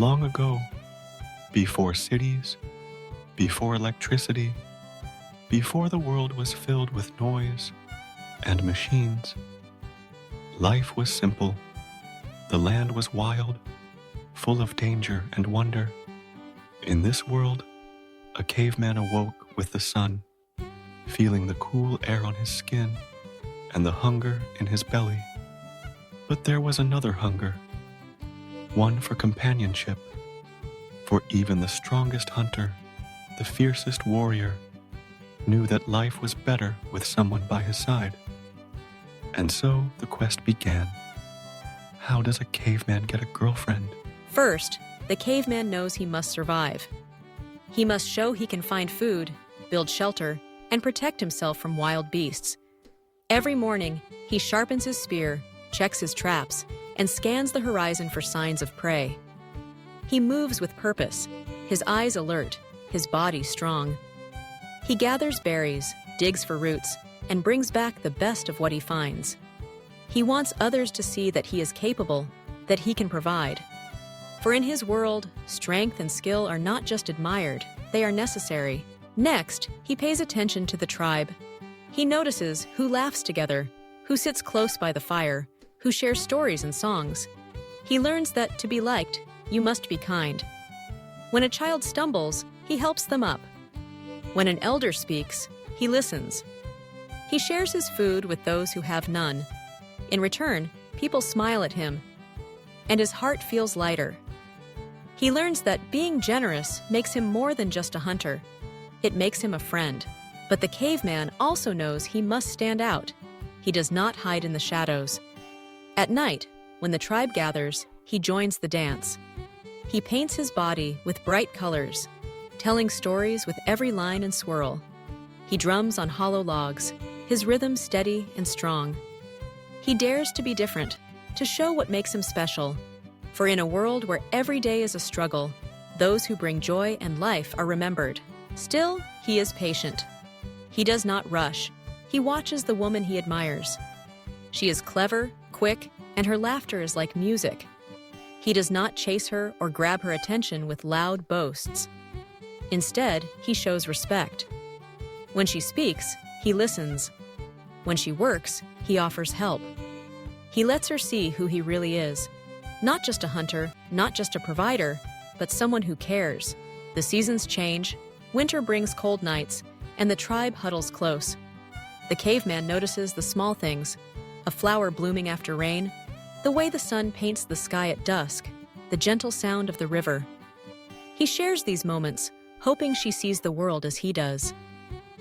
Long ago, before cities, before electricity, before the world was filled with noise and machines, life was simple. The land was wild, full of danger and wonder. In this world, a caveman awoke with the sun, feeling the cool air on his skin and the hunger in his belly. But there was another hunger, one for companionship, for even the strongest hunter, the fiercest warrior, knew that life was better with someone by his side. And so the quest began. How does a caveman get a girlfriend? First, the caveman knows he must survive. He must show he can find food, build shelter, and protect himself from wild beasts. Every morning, he sharpens his spear, checks his traps, and scans the horizon for signs of prey. He moves with purpose, his eyes alert, his body strong. He gathers berries, digs for roots, and brings back the best of what he finds. He wants others to see that he is capable, that he can provide. For in his world, strength and skill are not just admired, they are necessary. Next, he pays attention to the tribe. He notices who laughs together, who sits close by the fire, who shares stories and songs. He learns that to be liked, you must be kind. When a child stumbles, he helps them up. When an elder speaks, he listens. He shares his food with those who have none. In return, people smile at him, and his heart feels lighter. He learns that being generous makes him more than just a hunter. It makes him a friend. But the caveman also knows he must stand out. He does not hide in the shadows. At night, when the tribe gathers, he joins the dance. He paints his body with bright colors, telling stories with every line and swirl. He drums on hollow logs, his rhythm steady and strong. He dares to be different, to show what makes him special. For in a world where every day is a struggle, those who bring joy and life are remembered. Still, he is patient. He does not rush. He watches the woman he admires. She is clever, quick, and her laughter is like music. He does not chase her or grab her attention with loud boasts. Instead, he shows respect. When she speaks, he listens. When she works, he offers help. He lets her see who he really is. Not just a hunter, not just a provider, but someone who cares. The seasons change, winter brings cold nights, and the tribe huddles close. The caveman notices the small things, a flower blooming after rain, the way the sun paints the sky at dusk, the gentle sound of the river. He shares these moments, hoping she sees the world as he does.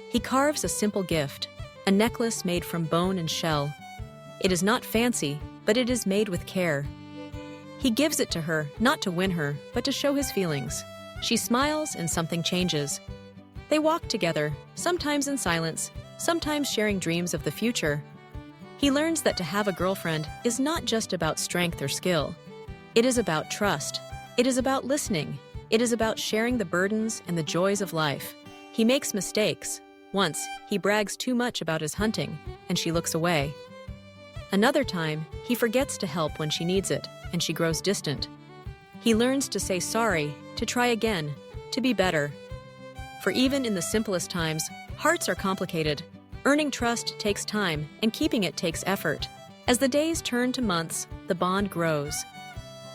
He carves a simple gift, a necklace made from bone and shell. It is not fancy, but it is made with care. He gives it to her, not to win her, but to show his feelings. She smiles and something changes. They walk together, sometimes in silence, sometimes sharing dreams of the future. He learns that to have a girlfriend is not just about strength or skill. It is about trust. It is about listening. It is about sharing the burdens and the joys of life. He makes mistakes. Once, he brags too much about his hunting, and she looks away. Another time, he forgets to help when she needs it, and she grows distant. He learns to say sorry, to try again, to be better. For even in the simplest times, hearts are complicated. Earning trust takes time, and keeping it takes effort. As the days turn to months, the bond grows.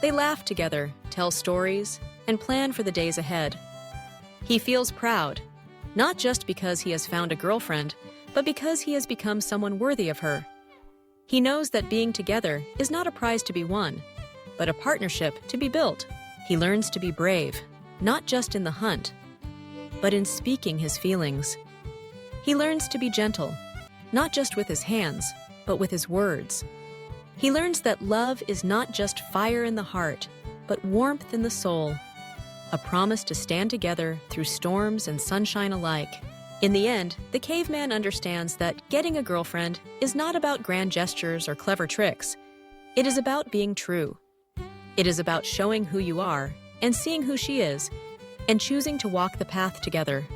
They laugh together, tell stories, and plan for the days ahead. He feels proud, not just because he has found a girlfriend, but because he has become someone worthy of her. He knows that being together is not a prize to be won, but a partnership to be built. He learns to be brave, not just in the hunt, but in speaking his feelings. He learns to be gentle, not just with his hands, but with his words. He learns that love is not just fire in the heart, but warmth in the soul, a promise to stand together through storms and sunshine alike. In the end, the caveman understands that getting a girlfriend is not about grand gestures or clever tricks. It is about being true. It is about showing who you are and seeing who she is, and choosing to walk the path together.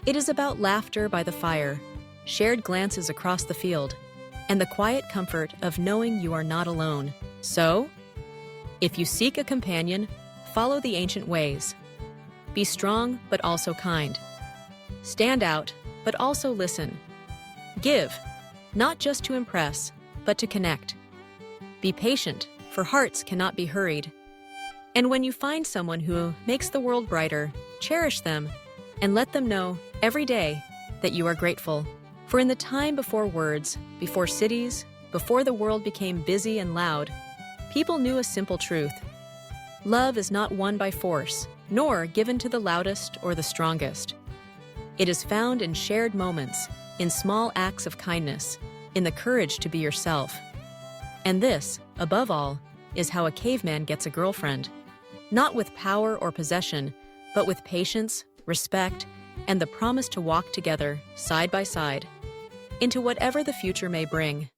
It is about laughter by the fire, shared glances across the field, and the quiet comfort of knowing you are not alone. So, if you seek a companion, follow the ancient ways. Be strong, but also kind. Stand out, but also listen. Give, not just to impress, but to connect. Be patient, for hearts cannot be hurried. And when you find someone who makes the world brighter, cherish them and let them know every day that you are grateful. For in the time before words, before cities, before the world became busy and loud, people knew a simple truth. Love is not won by force, nor given to the loudest or the strongest. It is found in shared moments, in small acts of kindness, in the courage to be yourself. And this, above all, is how a caveman gets a girlfriend. Not with power or possession, but with patience, respect, and the promise to walk together, side by side, into whatever the future may bring.